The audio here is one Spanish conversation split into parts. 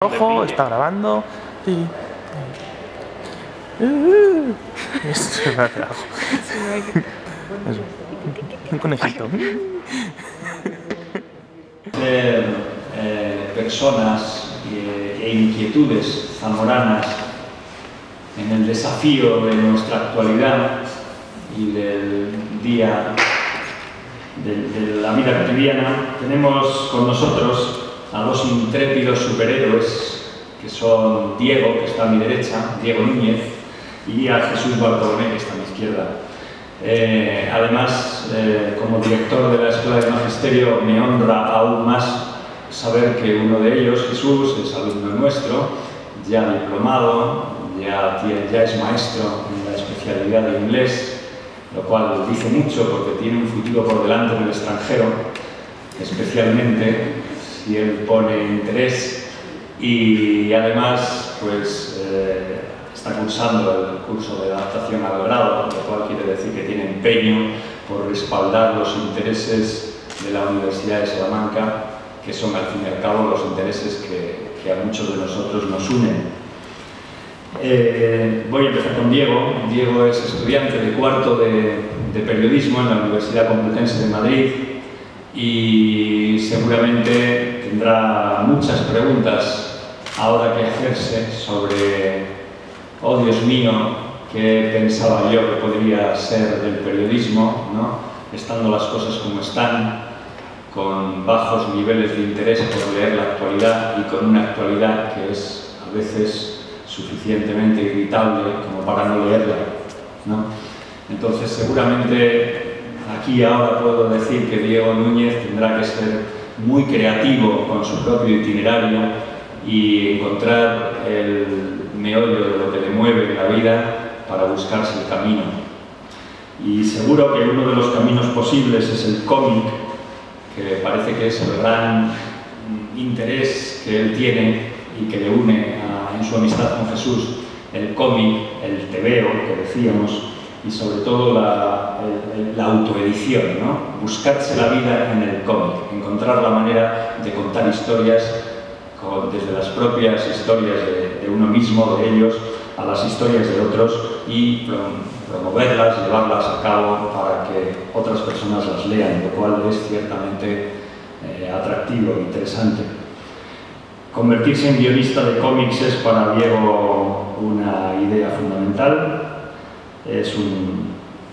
Rojo, está grabando. Sí. Eso me hace algo. Eso. Un conejito. Personas e inquietudes zamoranas en el desafío de nuestra actualidad y del día de la vida cotidiana, tenemos con nosotros a dos intrépidos superhéroes que son Diego, que está a mi derecha, Diego Núñez, y a Jesús Bartolomé, que está a mi izquierda. Además, como director de la Escuela de Magisterio, me honra aún más saber que uno de ellos, Jesús, es alumno nuestro, ya diplomado, ya es maestro en la especialidad de inglés, lo cual dice mucho porque tiene un futuro por delante en el extranjero, especialmente si él pone interés, y además pues está cursando el curso de adaptación al grado, lo cual quiere decir que tiene empeño por respaldar los intereses de la Universidad de Salamanca, que son al fin y al cabo los intereses que a muchos de nosotros nos unen. Voy a empezar con Diego. Diego es estudiante de cuarto de periodismo en la Universidad Complutense de Madrid y seguramente tendrá muchas preguntas ahora que hacerse sobre, oh Dios mío, qué pensaba yo que podría ser del periodismo, ¿no? Estando las cosas como están, con bajos niveles de interés por leer la actualidad y con una actualidad que es a veces suficientemente irritable como para no leerla, ¿no? Entonces seguramente aquí ahora puedo decir que Diego Núñez tendrá que ser muy creativo con su propio itinerario y encontrar el meollo de lo que le mueve en la vida para buscarse el camino. Y seguro que uno de los caminos posibles es el cómic, que parece que es el gran interés que él tiene y que le une en su amistad con Jesús, el cómic, el tebeo, que decíamos, y sobre todo la autoedición, ¿no? Buscarse la vida en el cómic, encontrar la manera de contar historias desde las propias historias de uno mismo, de ellos, a las historias de otros y promoverlas, llevarlas a cabo para que otras personas las lean, lo cual es ciertamente atractivo e interesante. Convertirse en guionista de cómics es para Diego una idea fundamental. Es un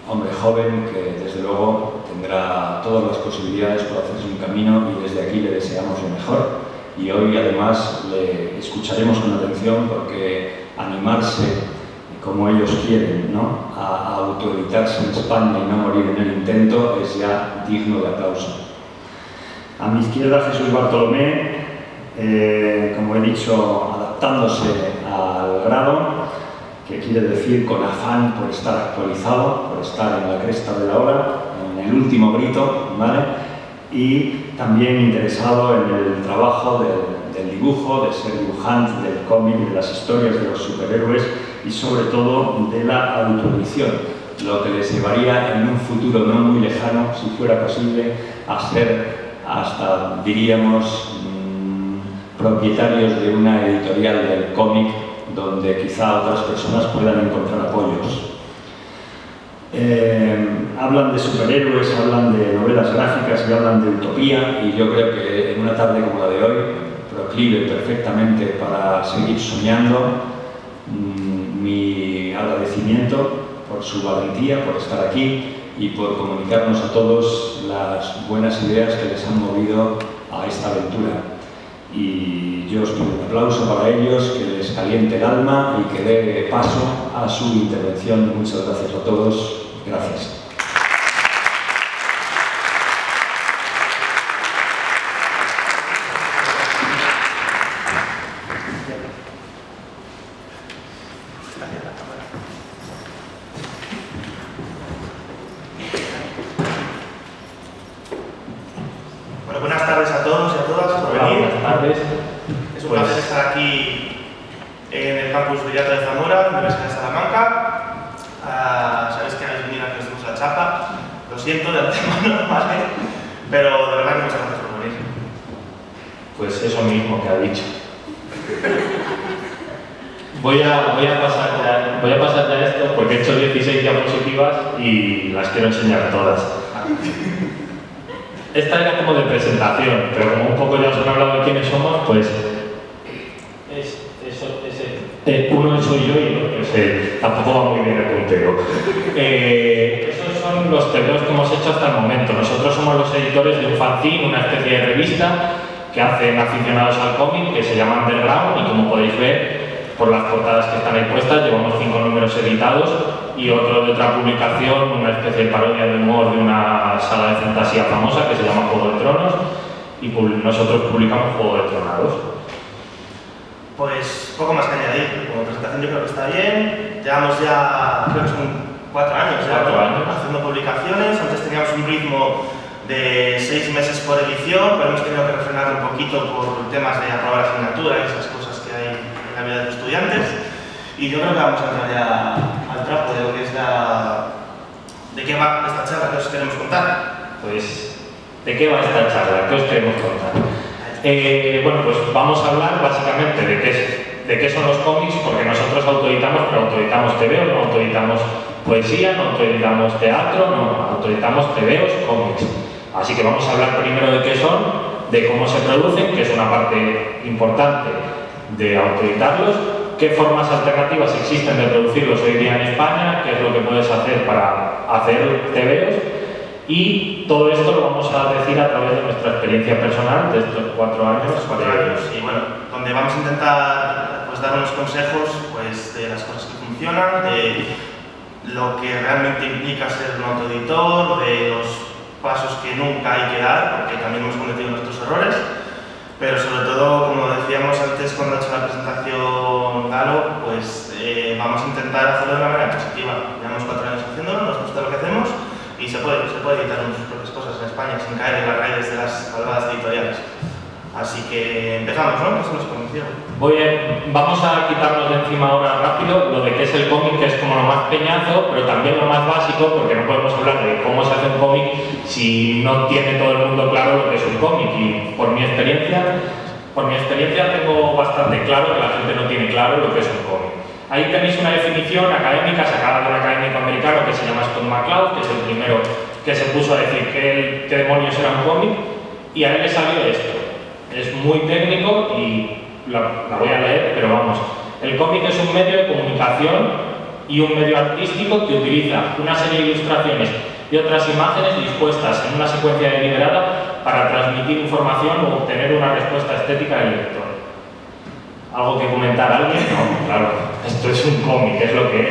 hombre joven que desde luego tendrá todas las posibilidades para hacerse un camino y desde aquí le deseamos lo mejor. Y hoy además le escucharemos con atención porque animarse como ellos quieren, ¿no?, a autoeditarse en España y no morir en el intento es ya digno de aplauso. A mi izquierda Jesús Bartolomé, como he dicho, adaptándose al grado, que quiere decir con afán por estar actualizado, por estar en la cresta de la ola, en el último grito, ¿vale? Y también interesado en el trabajo del dibujo, de ser dibujante del cómic, de las historias de los superhéroes y sobre todo de la autoedición, lo que les llevaría en un futuro no muy lejano, si fuera posible, a ser hasta, diríamos, propietarios de una editorial del cómic donde quizá otras personas puedan encontrar apoyos. Hablan de superhéroes, hablan de novelas gráficas y hablan de utopía, y yo creo que en una tarde como la de hoy proclive perfectamente para seguir soñando. Mi agradecimiento por su valentía, por estar aquí y por comunicarnos a todos las buenas ideas que les han movido a esta aventura. Y yo os pido un aplauso para ellos, que les caliente el alma y que dé paso a su intervención. Muchas gracias a todos. Gracias. Bueno, buenas tardes a todos y a todas por venir. Buenas tardes. Es un placer estar aquí en el campus Bellato de Zamora, Universidad de Salamanca. Sabéis que habéis venido a que os demos la chapa. Lo siento de antemano, ¿vale? Pero de verdad que muchas gracias por venir. Pues eso mismo que ha dicho. Voy a pasar ya esto porque he hecho 16 diapositivas y las quiero enseñar todas. Esta era como de presentación, pero como un poco ya os han hablado de quiénes somos, pues uno soy yo y el otro es él. Tampoco va muy bien el puntero. Estos son los tebeos que hemos hecho hasta el momento. Nosotros somos los editores de un fanzine, una especie de revista que hacen aficionados al cómic, que se llama Underground, y como podéis ver por las portadas que están ahí puestas, llevamos 5 números editados y otro de otra publicación, una especie de parodia de humor de una sala de fantasía famosa que se llama Juego de Tronos, y nosotros publicamos Juego de Tronados. Pues poco más que añadir. Como presentación yo creo que está bien. Llevamos ya, creo que son 4 años ya, 4 años haciendo publicaciones. Antes teníamos un ritmo de 6 meses por edición, pero hemos tenido que refrenar un poquito por temas de aprobar asignatura y esas cosas que hay en la vida de los estudiantes. Y yo creo que vamos a entrar ya al trapo de lo que es de qué va esta charla que os queremos contar. Pues, ¿de qué va esta charla? ¿Qué os queremos contar? Bueno, pues vamos a hablar básicamente de qué son los cómics, porque nosotros autoeditamos, pero autoeditamos tebeos, no autoeditamos poesía, no autoeditamos teatro, no autoeditamos tebeos, cómics. Así que vamos a hablar primero de qué son, de cómo se producen, que es una parte importante de autoeditarlos, qué formas alternativas existen de producirlos hoy día en España, qué es lo que puedes hacer para hacer tebeos, y todo esto lo vamos a decir a través de nuestra experiencia personal de estos 4 años. Y bueno, donde vamos a intentar pues, dar unos consejos pues, de las cosas que funcionan, de lo que realmente implica ser un autoeditor, de los pasos que nunca hay que dar, porque también hemos cometido nuestros errores, pero sobre todo, como decíamos antes cuando ha hecho la presentación Galo, pues vamos a intentar hacerlo de una manera positiva. Llevamos 4 años haciéndolo, nos gusta lo que hacemos y se puede editar sus propias cosas en España sin caer en las redes de las malvadas editoriales. Así que empezamos, ¿no? Eso nos convenció. Vamos a quitarnos de encima ahora rápido lo de qué es el cómic, que es como lo más peñazo, pero también lo más básico, porque no podemos hablar de cómo se hace un cómic si no tiene todo el mundo claro lo que es un cómic. Y por mi experiencia tengo bastante claro que la gente no tiene claro lo que es un cómic. Ahí tenéis una definición académica sacada de un académico americano que se llama Scott McCloud, que es el primero que se puso a decir qué demonios era un cómic, y a él le salió esto. Es muy técnico y la voy a leer, pero vamos. El cómic es un medio de comunicación y un medio artístico que utiliza una serie de ilustraciones y otras imágenes dispuestas en una secuencia deliberada para transmitir información o obtener una respuesta estética del lector. ¿Algo que comentar a alguien? No, claro. Esto es un cómic, es lo que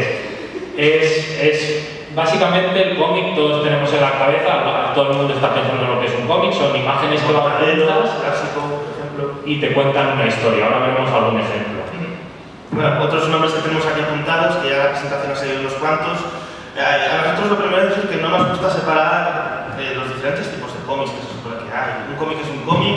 es. Básicamente el cómic todos tenemos en la cabeza, todo el mundo está pensando en lo que es un cómic, son imágenes que van juntas y te cuentan una historia. Ahora veremos algún ejemplo. Bueno, otros nombres que tenemos aquí apuntados, que ya la presentación ha salido unos cuantos. A nosotros lo primero es que no nos gusta separar los diferentes tipos de cómics que se supone que hay. Un cómic es un cómic,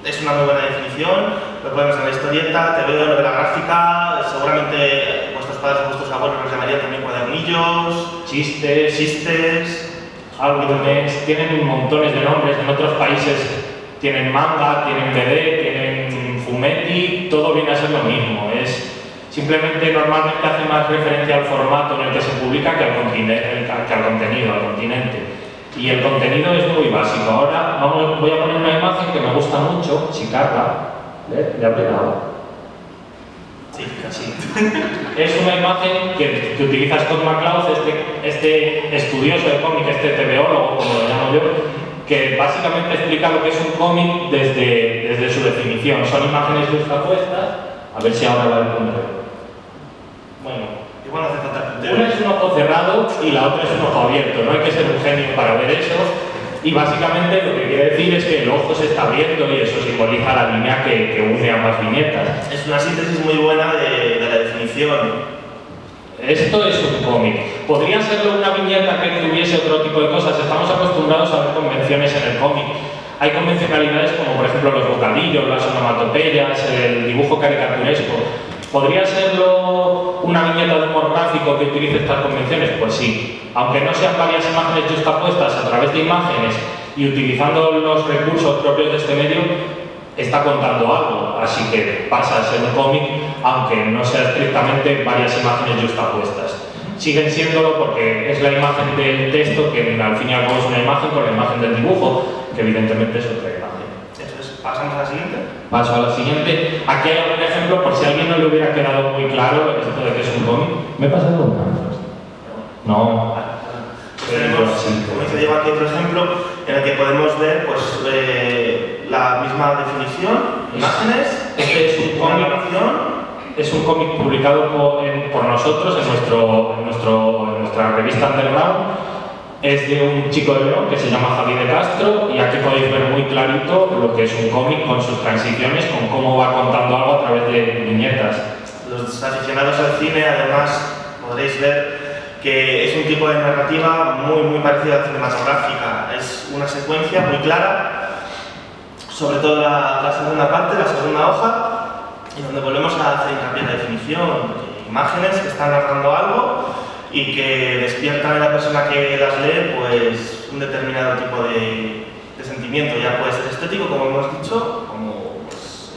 es una muy buena definición, lo podemos en la historieta, TV, novela gráfica, seguramente vuestros padres o vuestros abuelos los llamarían también cuadernillos, chistes, álbumes, tienen montones de nombres. En otros países tienen manga, tienen BD, tienen fumetti, todo viene a ser lo mismo. Simplemente normalmente hace más referencia al formato en el que se publica que al contenido, al continente. Y el contenido es muy básico. Ahora voy a poner una imagen que me gusta mucho, Chicarla. ¿Le ha pegado? Sí, casi. Es una imagen que utiliza Scott McCloud, este estudioso de cómic, este tebeólogo, como lo llamo yo, que básicamente explica lo que es un cómic desde su definición. Son imágenes justapuestas. A ver si ahora va el punto. Bueno, igual hace falta. una es un ojo cerrado y la otra es un ojo abierto. No hay que ser un genio para ver eso. Y básicamente lo que quiere decir es que el ojo se está abriendo y eso simboliza la línea que une ambas viñetas. Es una síntesis muy buena de la definición. Esto es un cómic. Podría serlo una viñeta que tuviese otro tipo de cosas. Estamos acostumbrados a ver convenciones en el cómic. Hay convencionalidades como por ejemplo los bocadillos, las onomatopeyas, el dibujo caricaturesco. ¿Podría serlo una viñeta de humor gráfico que utilice estas convenciones? Pues sí. Aunque no sean varias imágenes justapuestas a través de imágenes y utilizando los recursos propios de este medio, está contando algo, así que pasa a ser un cómic, aunque no sea estrictamente varias imágenes justapuestas. Siguen siéndolo porque es la imagen del texto, que al fin y al cabo es una imagen, con la imagen del dibujo, que evidentemente es otra imagen. Entonces, ¿pasamos a la siguiente? Paso a la siguiente. Aquí hay algún ejemplo, por si a alguien no le hubiera quedado muy claro esto de que es un cómic. ¿Me he pasado una? No. Tenemos, como dice Diego, aquí otro ejemplo en el que podemos ver pues, la misma definición, imágenes, Este es un cómic. Es un cómic publicado por nosotros en nuestra revista Underground. Es de un chico de León que se llama Javi de Castro, y aquí podéis ver muy clarito lo que es un cómic con sus transiciones, con cómo va contando algo a través de viñetas. Los aficionados al cine, además, podréis ver que es un tipo de narrativa muy parecida a la cinematográfica. Es una secuencia muy clara, sobre todo la segunda parte, la segunda hoja, y donde volvemos a hacer hincapié en la definición, imágenes que están narrando algo y que despiertan en la persona que las lee pues, un determinado tipo de sentimiento, ya puede ser estético, como hemos dicho, como pues,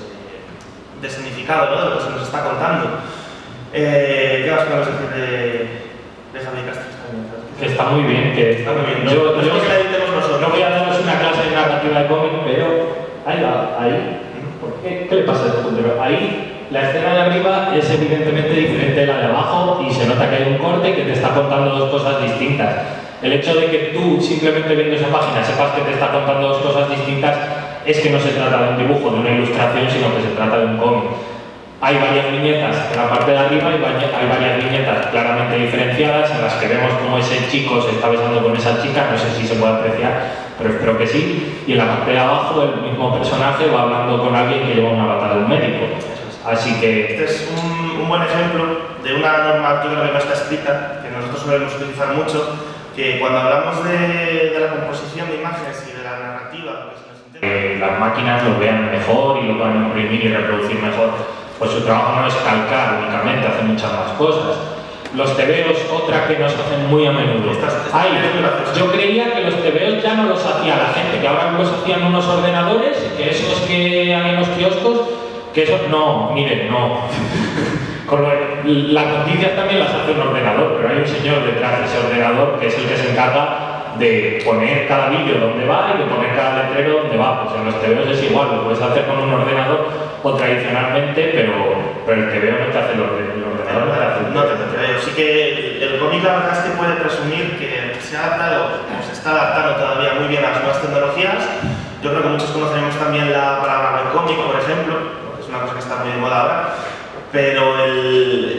de significado, ¿no?, de lo que se nos está contando. ¿Qué más podemos decir de Javi Castro? Que está muy bien, que Está muy bien. yo que la editemos nosotros. no voy a daros una clase de narrativa de cómic, pero ahí va, ahí. ¿Qué le pasa a este puntero? Ahí la escena de arriba es evidentemente diferente de la de abajo y se nota que hay un corte que te está contando dos cosas distintas. El hecho de que tú, simplemente viendo esa página, sepas que te está contando dos cosas distintas es que no se trata de un dibujo, de una ilustración, sino que se trata de un cómic. Hay varias viñetas en la parte de arriba y hay varias viñetas claramente diferenciadas en las que vemos cómo ese chico se está besando con esa chica, no sé si se puede apreciar, pero espero que sí. Y en la parte de abajo el mismo personaje va hablando con alguien que lleva una bata de un médico. Así que... Este es un buen ejemplo de una norma, yo creo que no está escrita, que nosotros solemos utilizar mucho, que cuando hablamos de la composición de imágenes y de la narrativa, las máquinas lo vean mejor y lo puedan imprimir y reproducir mejor. Pues su trabajo no es calcar únicamente, hace muchas más cosas. Los tebeos, otra que nos hacen muy a menudo. Yo creía que los tebeos ya no los hacía la gente, que ahora los hacían unos ordenadores, que esos que hay en los kioscos, que eso no, miren, no. Las noticias también las hace un ordenador, pero hay un señor detrás de ese ordenador que es el que se encarga de poner cada vídeo donde va y de poner cada letrero donde va. Pues en los tebeos es igual, lo puedes hacer con un ordenador o tradicionalmente, pero el tebeo no te hace el ordenador, no te hace el no te tebeo. Sí que el cómic, la verdad es que puede presumir que se ha adaptado, o se está adaptando todavía muy bien a las nuevas tecnologías. Yo creo que muchos conoceremos también la palabra webcómic, por ejemplo, porque es una cosa que está muy de moda ahora. Pero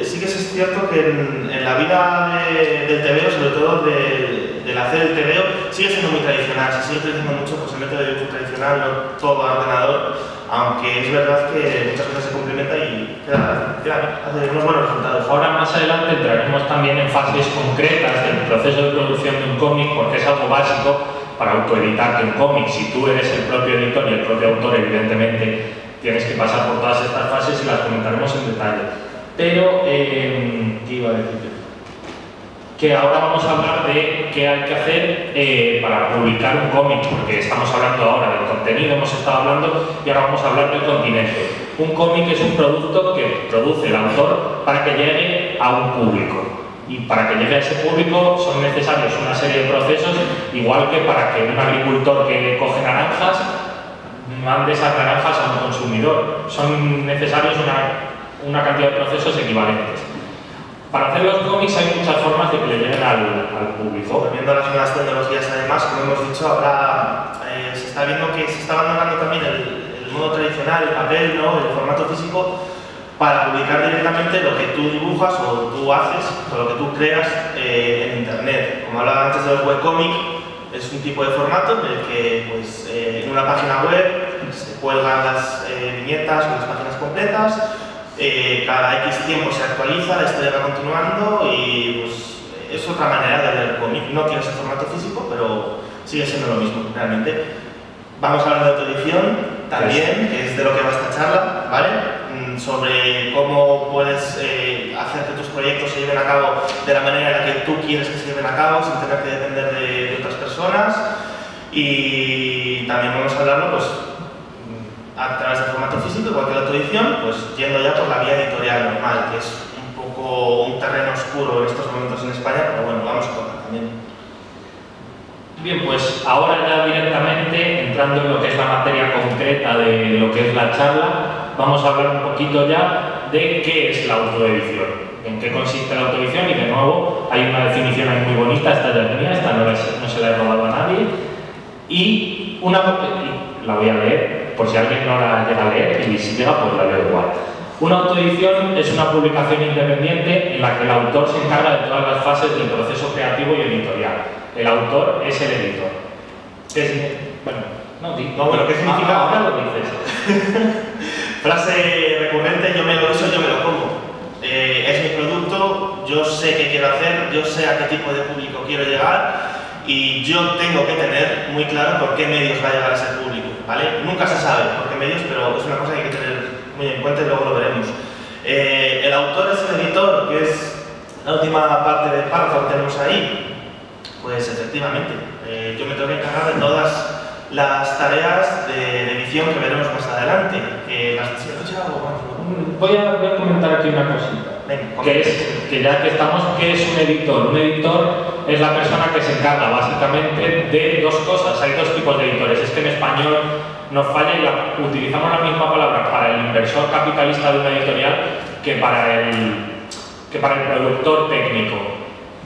sí que es cierto que en la vida del tebeo, sobre todo del hacer el tebeo, sigue siendo muy tradicional. Se sigue utilizando mucho pues, el método de dibujo tradicional, no todo ordenador, aunque es verdad que muchas veces se complementa y hace unos buenos resultados. Ahora más adelante entraremos también en fases concretas del proceso de producción de un cómic, porque es algo básico para autoeditarte un cómic. Si tú eres el propio editor y el propio autor, evidentemente tienes que pasar por todas estas fases y las comentaremos en detalle. Pero, ¿qué iba a decir? Que ahora vamos a hablar de qué hay que hacer para publicar un cómic, porque estamos hablando ahora del contenido, hemos estado hablando, y ahora vamos a hablar del continente. Un cómic es un producto que produce el autor para que llegue a un público. Y para que llegue a ese público son necesarios una serie de procesos, igual que para que un agricultor que coge naranjas mande esas naranjas a un consumidor. Son necesarios una cantidad de procesos equivalentes. Para hacer los cómics hay muchas formas de que le lleguen al público. Viendo las nuevas tecnologías, además, como hemos dicho, ahora se está viendo que se está abandonando también el modo tradicional, el papel, ¿no?, el formato físico, para publicar directamente lo que tú dibujas o tú haces o lo que tú creas en internet. Como hablaba antes de los webcomics, es un tipo de formato en el que pues, en una página web se cuelgan las viñetas o las páginas completas, cada X tiempo se actualiza, la historia va continuando y pues, es otra manera de leer el cómic. No tiene ese formato físico, pero sigue siendo lo mismo realmente. Vamos a hablar de autoedición también, que es de lo que va esta charla, ¿vale? Sobre cómo puedes hacer que tus proyectos se lleven a cabo de la manera en la que tú quieres que se lleven a cabo, sin tener que depender de otras personas. Y también vamos a hablarlo, pues, a través del formato físico, igual que la autoedición, pues yendo ya por la vía editorial normal, que es un poco un terreno oscuro en estos momentos en España, pero bueno, vamos a tocar también. Bien, pues ahora ya directamente, entrando en lo que es la materia concreta de lo que es la charla, vamos a hablar un poquito ya de qué es la autoedición, en qué consiste la autoedición, y de nuevo hay una definición ahí muy bonita, esta ya es mía, esta no se la he robado a nadie, y la voy a leer, por si alguien no la llega a leer, y si llega pues la leo igual. Una autoedición es una publicación independiente en la que el autor se encarga de todas las fases del proceso creativo y editorial. El autor es el editor. Bueno, ¿qué significa? Ahora lo dices. Frase recurrente, yo me lo uso, yo me lo como. Es mi producto, yo sé qué quiero hacer, yo sé a qué tipo de público quiero llegar y yo tengo que tener muy claro por qué medios va a llegar a ese público, ¿vale? Nunca se sabe por qué medios, pero es una cosa que hay que tener muy en cuenta y luego lo veremos. El autor es el editor, que es la última parte del párrafo que tenemos ahí. Pues efectivamente, yo me tengo que encargar de todas las tareas de edición que veremos más adelante. Voy a comentar aquí una cosita. Venga, que ya que estamos, ¿qué es un editor? Un editor es la persona que se encarga básicamente de dos cosas. Hay dos tipos de editores. Es que en español nos falla y utilizamos la misma palabra para el inversor capitalista de una editorial que para el productor técnico.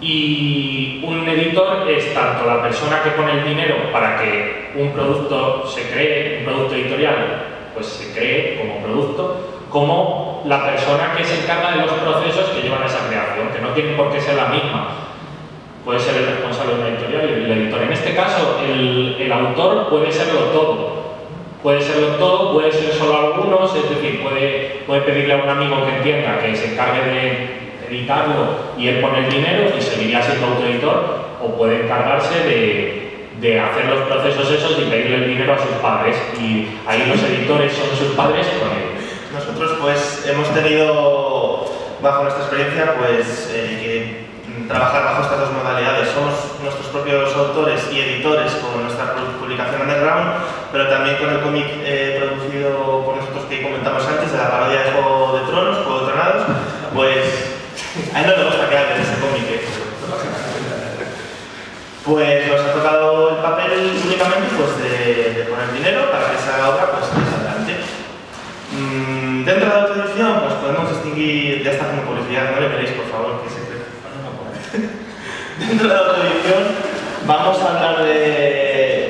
Y un editor es tanto la persona que pone el dinero para que un producto se cree, un producto editorial, pues se cree como producto, como la persona que se encarga de los procesos que llevan a esa creación, que no tienen por qué ser la misma. Puede ser el responsable de una editorial y el editor. En este caso, el autor puede serlo todo. Puede serlo todo, puede ser solo algunos, es decir, puede pedirle a un amigo que entienda que se encargue de editarlo y él pone el dinero y seguiría siendo autoeditor, o puede encargarse de hacer los procesos esos y pedirle el dinero a sus padres, y ahí los editores son sus padres con él. Nosotros pues hemos tenido, bajo nuestra experiencia, pues que trabajar bajo estas dos modalidades. Somos nuestros propios autores y editores con nuestra publicación underground, pero también con el cómic producido por nosotros que comentamos antes, de la parodia de Juego de Tronos, Juego de Tronados, pues a él no le gusta que hable de ese cómic, pues nos ha tocado el papel únicamente pues, de poner dinero para que esa obra pues, salga adelante. Dentro de la autoedición pues, podemos distinguir, ya está haciendo publicidad, no le veréis por favor, que se cree. Dentro de la autoedición vamos a hablar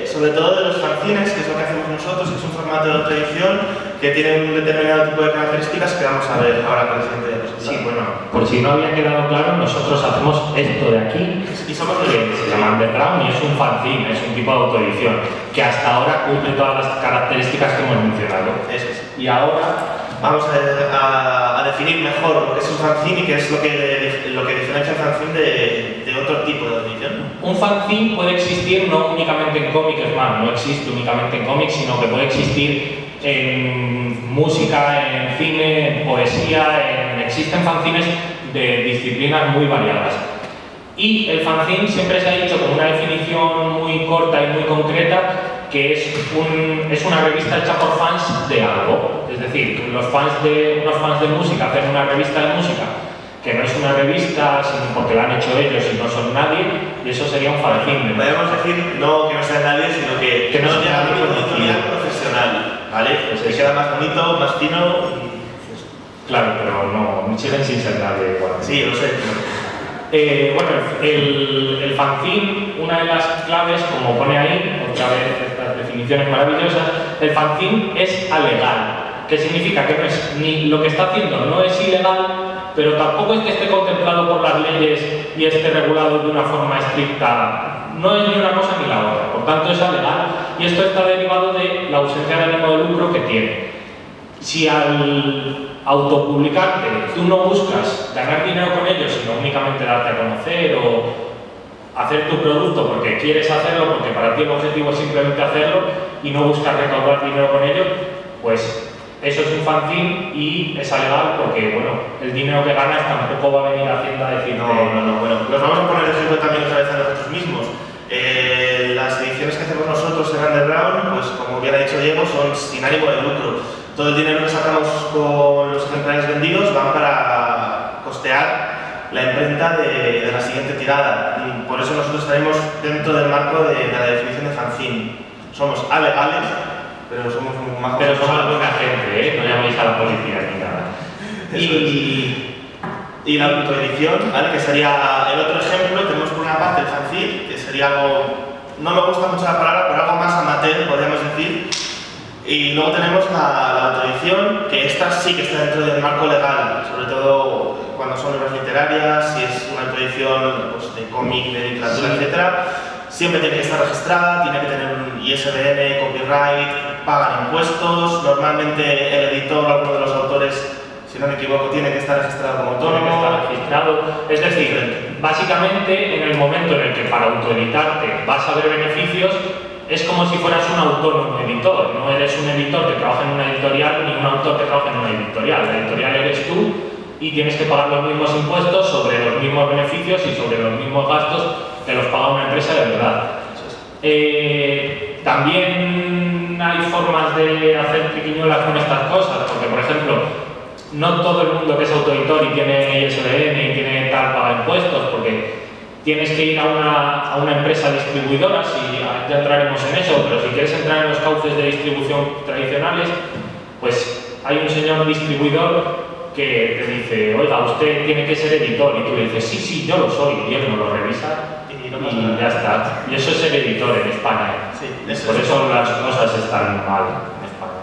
sobre todo de los fanzines, que es lo que hacemos nosotros, que es un formato de autoedición que tiene un determinado tipo de características que vamos a ver ahora con el siguiente diapositiva. Sí, bueno, por si no había quedado claro, nosotros hacemos esto de aquí, y somos que se llama underground y es un fanzine, es un tipo de autoedición que hasta ahora cumple todas las características que hemos mencionado. Eso es. Y ahora vamos a definir mejor lo que es un fanzine y qué es lo que diferencia el fanzine de otro tipo de autoedición. Un fanzine puede existir no únicamente en cómics, es más, no existe únicamente en cómics, sino que puede existir en música, en cine, en poesía, existen fanzines de disciplinas muy variadas. Y el fanzine siempre se ha dicho con una definición muy corta y muy concreta, que es una revista hecha por fans de algo. Es decir, unos fans de música hacen una revista de música que no es una revista sino porque la han hecho ellos y no son nadie, y eso sería un fanzine. Podríamos decir no que no sea nadie, sino que no sea un editorial profesional, ¿vale? Pues que queda más bonito, más fino. Claro, pero no siguen sin ser nadie igual. Sí, lo sé. Bueno, el fanzine, una de las claves, como pone ahí, otra vez estas definiciones maravillosas, el fanzine es alegal. ¿Qué significa? Que no es, ni lo que está haciendo no es ilegal, pero tampoco es que esté contemplado por las leyes y esté regulado de una forma estricta. No es ni una cosa ni la otra, por tanto es alegal, y esto está derivado de la ausencia de ánimo de lucro que tiene. Si al autopublicarte tú no buscas ganar dinero con ello, sino únicamente darte a conocer o hacer tu producto porque quieres hacerlo, porque para ti el objetivo es simplemente hacerlo y no buscas recaudar dinero con ello, pues eso es un fanzine y es alegal porque, bueno, el dinero que ganas tampoco va a venir a Hacienda a decirte... No, bueno, nos vamos a poner el ejemplo también otra vez a nosotros mismos. Las ediciones que hacemos nosotros en Underground, pues como bien ha dicho Diego, son sin ánimo de lucro. Todo el dinero que sacamos con los ejemplares vendidos van para costear la imprenta de la siguiente tirada. Y por eso nosotros estaremos dentro del marco de la definición de fanzine. Somos alegales, pero somos muy majos. Pero somos buena gente, no llaméis a la policía ni nada. Y la autoedición, ¿vale? Que sería el otro ejemplo. Tenemos por una parte el fanzine, que sería algo, no me gusta mucho la palabra, pero algo más amateur, podríamos decir. Y luego tenemos la autoedición, que esta sí que está dentro del marco legal, sobre todo cuando son obras literarias, si es una autoedición pues, de cómic, de literatura, etc. Siempre tiene que estar registrada, tiene que tener un ISBN, copyright, pagan impuestos. Normalmente el editor, alguno de los autores, si no me equivoco, tiene que estar registrado como autónomo. Tiene que estar registrado. Es decir, básicamente en el momento en el que para autoeditarte vas a ver beneficios, es como si fueras un autónomo editor. No eres un editor que trabaja en una editorial ni un autor que trabaja en una editorial. La editorial eres tú y tienes que pagar los mismos impuestos sobre los mismos beneficios y sobre los mismos gastos que los paga una empresa de verdad. También hay formas de hacer triquiñuelas con estas cosas, porque por ejemplo, no todo el mundo que es autoeditor y tiene ISBN y tiene tal paga impuestos, porque tienes que ir a una empresa distribuidora, ya entraremos en eso, pero si quieres entrar en los cauces de distribución tradicionales, pues hay un señor distribuidor que te dice, oiga, usted tiene que ser editor, y tú le dices, sí, yo lo soy, y él no lo revisa y ya está. Y eso es ser editor en España. Sí, por eso las cosas están mal en España.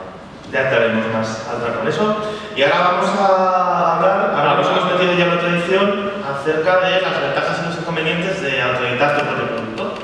Ya entraremos más al rato con eso. Y ahora vamos a hablar, ahora nos hemos metido ya en otra edición, acerca de las ventajas y los inconvenientes de autoeditar tu propio producto.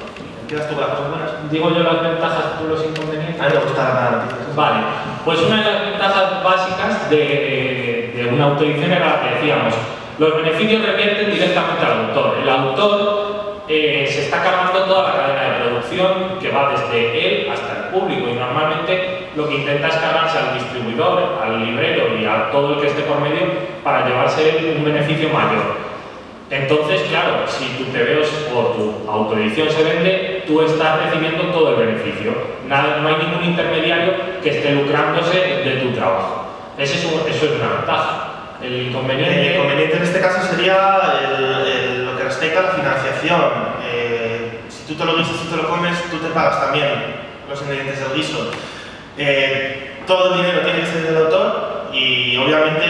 ¿Empiezas tú con las cosas buenas? Digo yo las ventajas, tú los inconvenientes. A mí me gusta la noticia. Vale, pues una de las ventajas básicas de una autoedición era la que decíamos. Los beneficios revierten directamente al autor. El autor se está cargando toda la cadena de producción que va desde él hasta el público, y normalmente lo que intenta es cargarse al distribuidor, al librero y a todo el que esté por medio para llevarse un beneficio mayor. Entonces, claro, si tu TVOs o tu autoedición se vende, tú estás recibiendo todo el beneficio. No hay ningún intermediario que esté lucrándose de tu trabajo. Eso es una ventaja. El inconveniente en este caso sería lo que respecta a la financiación. Si tú te lo guisas, si tú lo comes, tú te pagas también los ingredientes del guiso. Todo el dinero tiene que ser del autor y obviamente,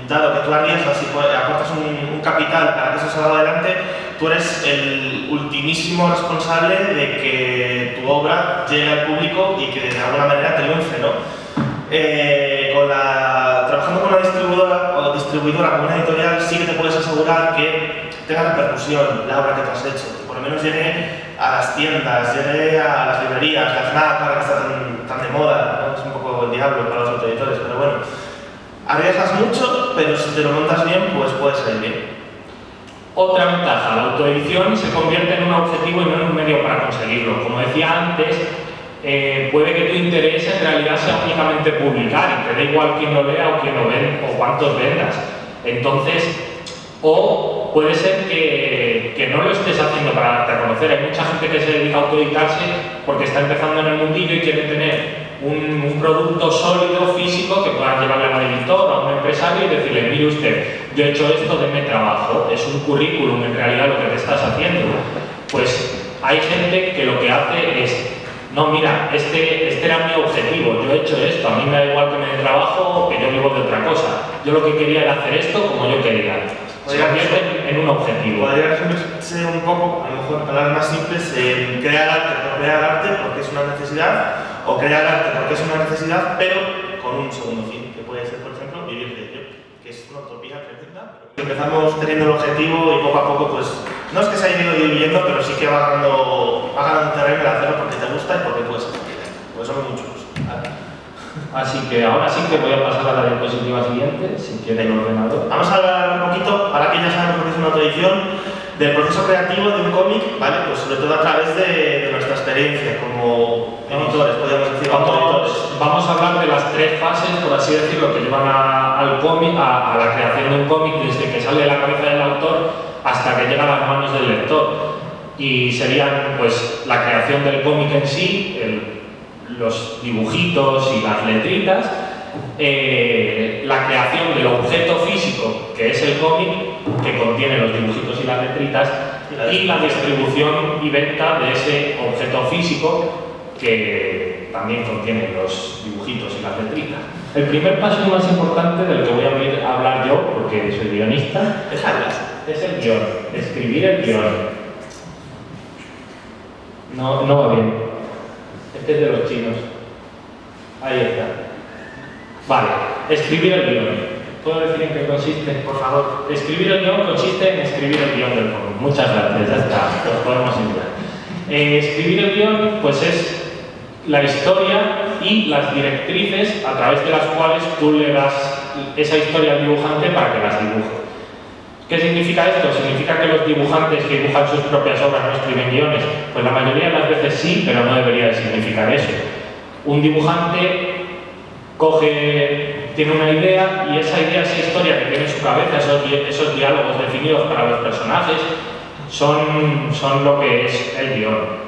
dado que tú arriesgas y aportas un capital para que eso salga adelante, tú eres el ultimísimo responsable de que tu obra llegue al público y que de alguna manera triunfe, ¿no? Trabajando con una distribuidora, con una editorial, sí que te puedes asegurar que tenga repercusión la obra que tú has hecho, que por lo menos llegue a las tiendas, llegue a las librerías, la FNAC, ahora que está tan de moda, ¿no? Es un poco el diablo para los autoeditores, pero bueno, arriesgas mucho, pero si te lo montas bien, pues puede salir bien. Otra ventaja, la autoedición se convierte en un objetivo y no en un medio para conseguirlo. Como decía antes, puede que tu interés en realidad sea únicamente publicar y te da igual quién lo lea o quién lo vende o cuántos vendas. Entonces, o puede ser que no lo estés haciendo para darte a conocer. Hay mucha gente que se dedica a autoeditarse porque está empezando en el mundillo y quiere tener un producto sólido, físico, que puedan llevarle a un editor o a un empresario y decirle, mire usted, yo he hecho esto, denme trabajo. Es un currículum en realidad lo que te estás haciendo. Pues hay gente que lo que hace es, no, mira, este era mi objetivo, yo he hecho esto, a mí me da igual que me dé trabajo o que yo vivo de otra cosa. Yo lo que quería era hacer esto como yo quería. Se convierte en un objetivo. Podría resumirse un poco, a lo mejor en palabras más simples, en crear arte por crear arte porque es una necesidad, o crear arte porque es una necesidad, pero con un segundo fin, que puede ser, por ejemplo, vivir de ello, que es una utopía tremenda. Empezamos teniendo el objetivo y poco a poco, pues, no es que se haya ido diluyendo, pero sí que va ganando terreno el hacerlo porque te gusta y porque puedes hacerlo. Pues somos muchos. Así que ahora sí que voy a pasar a la diapositiva siguiente, si quiere el ordenador. Vamos a hablar un poquito, para que ya saben lo que es una autoedición, del proceso creativo de un cómic, ¿vale? Pues sobre todo a través de nuestra experiencia como editores, podríamos decir, autoeditores. Vamos a hablar de las tres fases, por así decirlo, que llevan al cómic, a la creación de un cómic, desde que sale de la cabeza del autor hasta que llega a las manos del lector. y serían pues la creación del cómic en sí, los dibujitos y las letritas, la creación del objeto físico que es el cómic, que contiene los dibujitos y las letritas, y la distribución y venta de ese objeto físico que también contiene los dibujitos y las letritas. El primer paso y más importante del que voy a hablar yo, porque soy guionista, es el guión, escribir el guión. No va bien. Este es de los chinos. Ahí está. Vale, escribir el guión. ¿Puedo decir en qué consiste? Por favor. Escribir el guión consiste en escribir el guión del cómic. Muchas gracias, ya está, los podemos enviar. Escribir el guión, pues es la historia y las directrices a través de las cuales tú le das esa historia al dibujante para que las dibuje. ¿Qué significa esto? ¿Significa que los dibujantes que dibujan sus propias obras no escriben guiones? Pues la mayoría de las veces sí, pero no debería de significar eso. Un dibujante tiene una idea y esa idea, esa historia que tiene en su cabeza, esos diálogos definidos para los personajes, son lo que es el guión.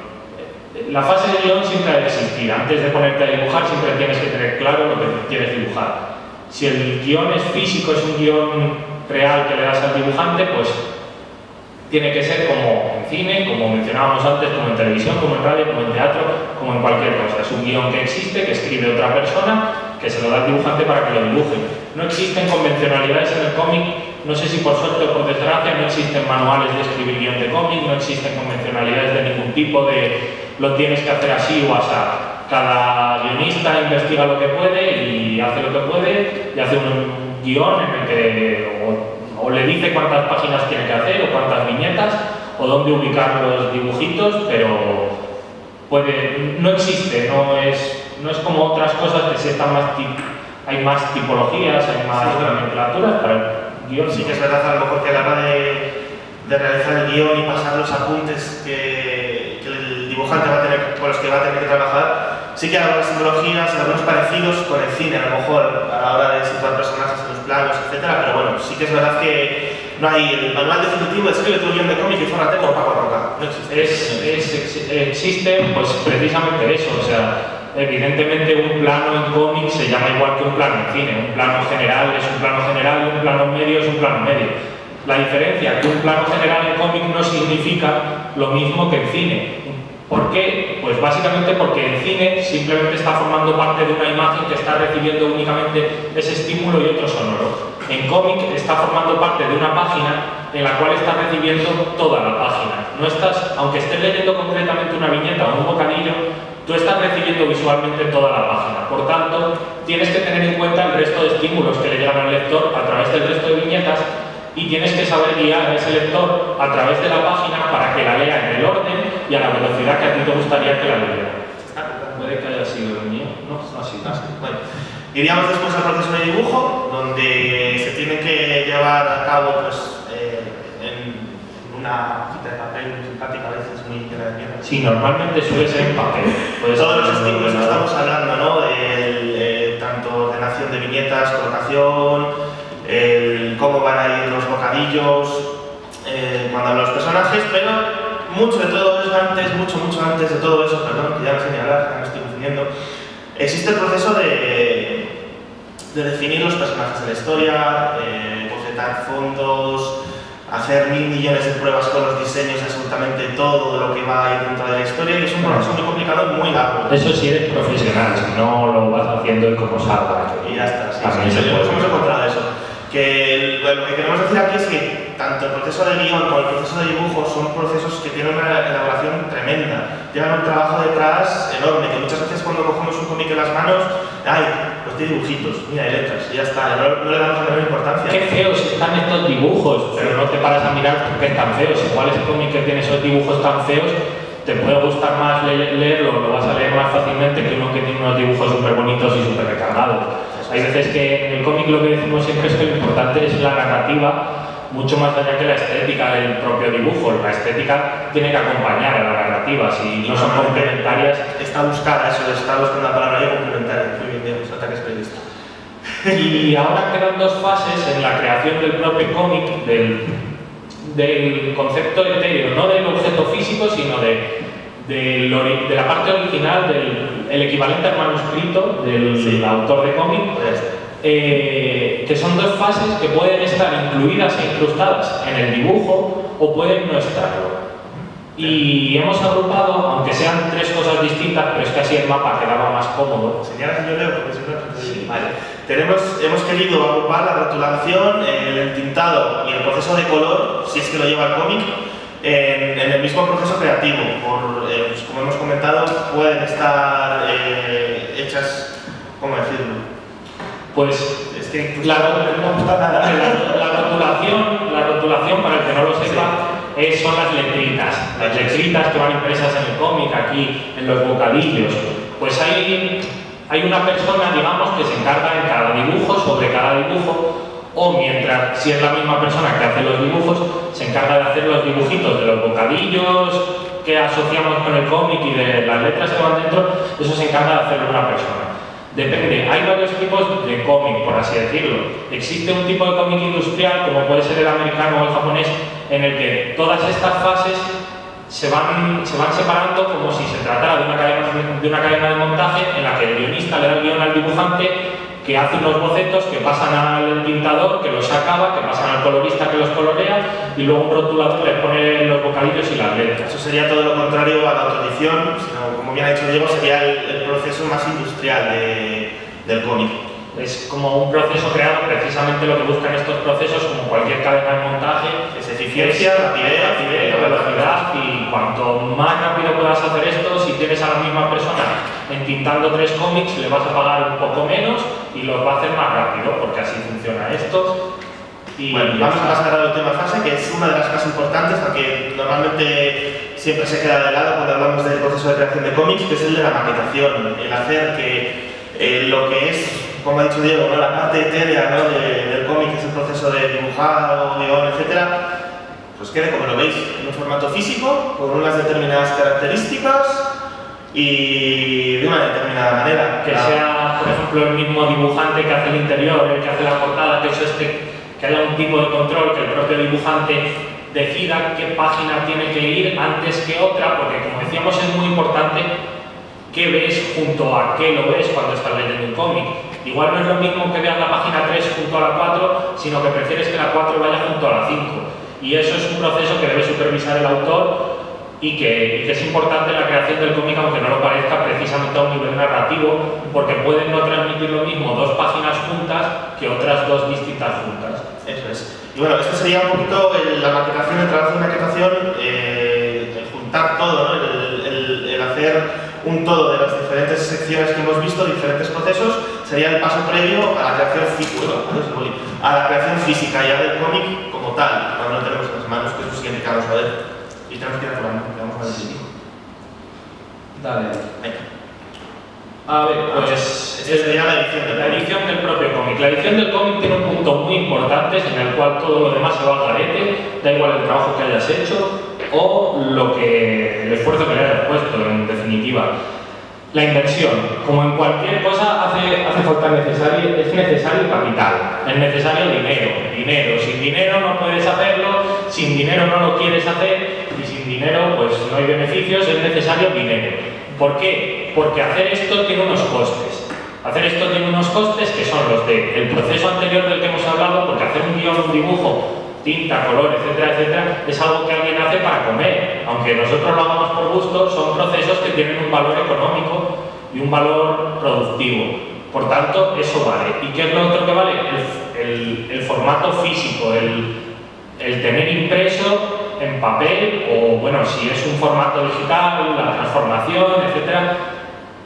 La fase de guión siempre ha de existir. Antes de ponerte a dibujar siempre tienes que tener claro lo que quieres dibujar. Si el guión es físico, es un guión real que le das al dibujante, pues tiene que ser como en cine, como mencionábamos antes, como en televisión, como en radio, como en teatro, como en cualquier cosa. Es un guión que existe, que escribe otra persona, que se lo da al dibujante para que lo dibuje. No existen convencionalidades en el cómic, no sé si por suerte o por desgracia, no existen manuales de escribir guión de cómic, no existen convencionalidades de ningún tipo de lo tienes que hacer así o asá. Cada guionista investiga lo que puede y hace lo que puede y hace un guión en el que o le dice cuántas páginas tiene que hacer o cuántas viñetas o dónde ubicar los dibujitos, pero no existe, no es como otras cosas que hay más tipologías, hay más nomenclaturas para el guión. Sí que es verdad, a lo mejor que a la hora de realizar el guión y pasar los apuntes que el dibujante con los que va a tener que trabajar, sí que hay algunas simbologías, algunos parecidos con el cine, a lo mejor a la hora de situar personajes en los planos, etcétera, pero bueno, sí que es verdad que no hay el manual definitivo de escribe tu guión de cómic y fórrate como Paco Roca. No existe. Existe pues precisamente eso, o sea, evidentemente un plano en cómic se llama igual que un plano en cine. Un plano general es un plano general y un plano medio es un plano medio. La diferencia es que un plano general en cómic no significa lo mismo que en cine. ¿Por qué? Pues básicamente porque el cine simplemente está formando parte de una imagen que está recibiendo únicamente ese estímulo y otro sonoro. En cómic está formando parte de una página en la cual estás recibiendo toda la página. No estás, aunque estés leyendo concretamente una viñeta o un bocadillo, tú estás recibiendo visualmente toda la página. Por tanto, tienes que tener en cuenta el resto de estímulos que le llegan al lector a través del resto de viñetas y tienes que saber guiar a ese lector a través de la página para que la lea en el orden y a la velocidad que a ti te gustaría que la leyera. Puede que haya sido el mío, no ha sido. Bueno, iríamos después al proceso de dibujo, donde se tiene que llevar a cabo pues, en una hojita de papel muy simpática, a veces muy llena de mierda. Sí, normalmente suele ser en papel. Todos los estímulos que estamos hablando, ¿no? Tanto ordenación de viñetas, colocación, cómo van a ir los bocadillos cuando hablan los personajes, pero mucho de todo eso antes, mucho antes de todo eso, perdón, que ya no sé ni hablar, ya me estoy confundiendo, existe el proceso de definir los personajes de la historia, bocetar fondos, hacer 1000 millones de pruebas con los diseños de absolutamente todo lo que va a ir dentro de la historia y es un proceso muy complicado y muy largo. Eso sí eres profesional, si no lo vas haciendo y como salga. Y ya está, sí, hemos encontrado eso. Que lo que queremos decir aquí es que tanto el proceso de guión como el proceso de dibujo son procesos que tienen una elaboración tremenda, llevan un trabajo detrás enorme, que muchas veces cuando cogemos un cómic en las manos, ¡ay! Pues tiene dibujitos, mira, hay letras, y ya está, no le damos la menor importancia. Qué feos están estos dibujos, pero no te paras a mirar por qué están feos. Igual ese cómic que tiene esos dibujos tan feos, te puede gustar más leerlo, lo vas a leer más fácilmente que uno que tiene unos dibujos súper bonitos y súper recargados. Hay veces que en el cómic lo que decimos siempre es que lo importante es la narrativa, mucho más allá que la estética del propio dibujo. La estética tiene que acompañar a la narrativa, si no son complementarias. Está buscada, eso, está buscando la palabra ya complementaria. Muy bien, Diego, ataques periodista. Y ahora quedan dos fases en la creación del propio cómic, del concepto etéreo, no del objeto físico, sino de la parte original, del equivalente al manuscrito del autor de cómic, que son dos fases que pueden estar incluidas e incrustadas en el dibujo o pueden no estarlo. Y hemos agrupado, aunque sean tres cosas distintas, pero es que así el mapa quedaba más cómodo. Señalas que yo leo porque siempre... Vale. Hemos querido agrupar la rotulación, el entintado y el proceso de color, si es que lo lleva el cómic, en el mismo proceso creativo. Pues como hemos comentado, pueden estar hechas, ¿cómo decirlo? Pues es que la rotulación, para el que no lo sepa, son las letritas que van impresas en el cómic, aquí en los bocadillos. Pues hay una persona, digamos, que se encarga en cada dibujo, sobre cada dibujo, o mientras, si es la misma persona que hace los dibujos, se encarga de hacer los dibujitos de los bocadillos que asociamos con el cómic y de las letras que van dentro, eso se encarga de hacerlo una persona. Depende, hay varios tipos de cómic, por así decirlo. Existe un tipo de cómic industrial, como puede ser el americano o el japonés, en el que todas estas fases se van separando como si se tratara de una cadena de montaje en la que el guionista le da el guión al dibujante, que hace unos bocetos que pasan al pintador, que los acaba, que pasan al colorista, que los colorea, y luego un rotulador le pone los bocadillos y las letras. Eso sería todo lo contrario a la autoedición, sino, como bien ha dicho Diego, sería el proceso más industrial del cómic. Es como un proceso creado, precisamente lo que buscan estos procesos, como cualquier cadena de montaje, es eficiencia, rapidez, velocidad, y cuanto más rápido puedas hacer esto, si tienes a la misma persona entintando 3 cómics, le vas a pagar un poco menos y los va a hacer más rápido, porque así funciona esto. Y bueno, vamos a pasar al tema fase, que es una de las más importantes, aunque normalmente siempre se queda de lado cuando hablamos del proceso de creación de cómics, que es el de la maquetación, el hacer que lo que es, como ha dicho Diego, ¿no?, la parte etérea, ¿no?, del cómic, que es el proceso de dibujar, guión, etcétera, pues quede como lo veis, en un formato físico, con unas determinadas características y de una determinada manera. Que sea, por ejemplo, el mismo dibujante que hace el interior, el que hace la portada, que haya un tipo de control, que el propio dibujante decida qué página tiene que ir antes que otra, porque como decíamos es muy importante qué ves junto a qué lo ves cuando estás leyendo un cómic. Igual no es lo mismo que veas la página 3 junto a la 4, sino que prefieres que la 4 vaya junto a la 5. Y eso es un proceso que debe supervisar el autor y que es importante en la creación del cómic, aunque no lo parezca, precisamente a un nivel narrativo, porque pueden no transmitir lo mismo 2 páginas juntas que otras 2 distintas juntas. Eso es. Y bueno, esto sería un poquito la maquetación, el trabajo de maquetación, el juntar todo, ¿no?, el hacer un todo de las diferentes secciones que hemos visto, diferentes procesos, sería el paso previo a la creación física ya del cómic como tal, cuando lo tenemos en las manos, que es lo siguiente que vamos a ver. Y tenemos que ir acabando, vamos a ver si... Dale. Venga. A ver, pues esta sería la edición del propio cómic. La edición del cómic tiene un punto muy importante en el cual todo lo demás se va al garete, da igual el trabajo que hayas hecho o el esfuerzo que le hayas puesto, en definitiva. La inversión, como en cualquier cosa, hace falta es necesario capital, es necesario dinero. Sin dinero no puedes hacerlo, sin dinero no lo quieres hacer y sin dinero pues no hay beneficios, es necesario dinero. ¿Por qué? Porque hacer esto tiene unos costes. Hacer esto tiene unos costes que son los del proceso anterior del que hemos hablado, porque hacer un guión, un dibujo, tinta, color, etcétera, etcétera, es algo que alguien hace para comer. Aunque nosotros lo hagamos por gusto, son procesos que tienen un valor económico y un valor productivo. Por tanto, eso vale. ¿Y qué es lo otro que vale? El formato físico, el tener impreso en papel, o bueno, si es un formato digital, la transformación, etcétera,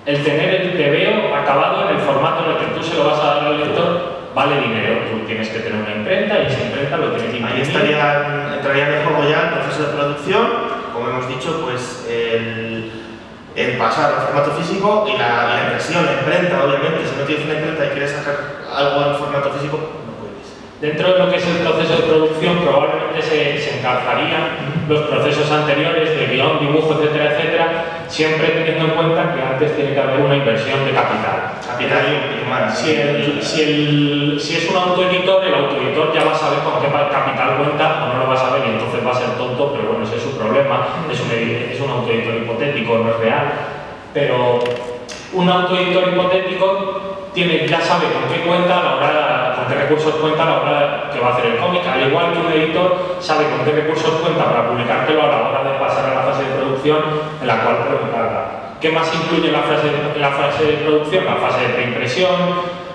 el tener el TVO acabado en el formato en el que tú se lo vas a dar al lector, vale dinero. Tú tienes que tener una imprenta y esa imprenta lo tienes que imprimir. Ahí entrarían en juego ya el proceso de producción, como hemos dicho, pues el pasar al formato físico y la impresión, la imprenta, obviamente. Si no tienes una imprenta y quieres sacar algo en formato físico, no puedes. Dentro de lo que es el proceso de producción, probablemente se encajarían los procesos anteriores de guión, dibujo, etcétera, etcétera, siempre teniendo en cuenta que antes tiene que haber una inversión de capital. Capital y humano. Si es un autoeditor, el autoeditor ya va a saber con qué capital cuenta o no lo va a saber, y entonces hipotético, no es real, pero un autoeditor hipotético ya sabe con qué cuenta a la hora, con qué recursos cuenta a la hora que va a hacer el cómic, al igual que un editor sabe con qué recursos cuenta para publicártelo a la hora de pasar a la fase de producción en la cual puede encargar. ¿Qué más incluye la fase de producción? La fase de preimpresión,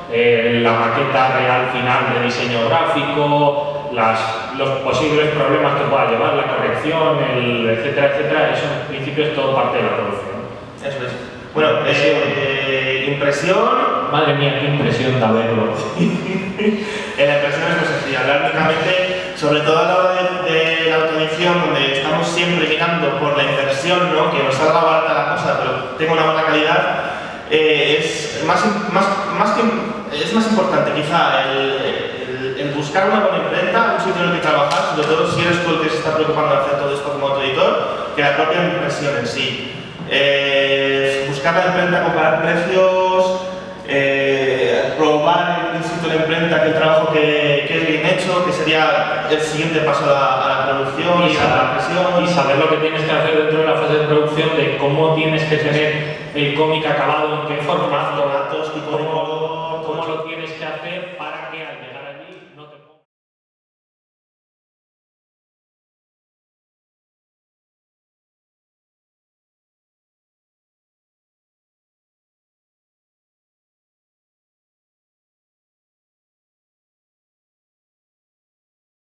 la maqueta real final de diseño gráfico, los posibles problemas que pueda llevar, la corrección, etcétera, etcétera. Eso en principio es todo parte de la producción. Eso es. Bueno, impresión. Madre mía, qué impresión da verlo. La impresión es muy sencilla. Hablar únicamente, sobre todo a la hora de la autoedición, donde estamos siempre mirando por la inversión, ¿no? Que nos salga barata la cosa, pero tenga una buena calidad, es más importante quizá el buscar una buena imprenta, un sitio en el que trabajar, sobre todo si eres tú el que se está preocupando de hacer todo esto como autoeditor, que la propia impresión en sí. Buscar la imprenta, comparar precios, probar in situ la imprenta, que el trabajo que es bien hecho, que sería el siguiente paso a la producción y a la impresión. Y saber lo que tienes que hacer dentro de la fase de producción, de cómo tienes que tener el cómic acabado, en qué formato, tipo de color.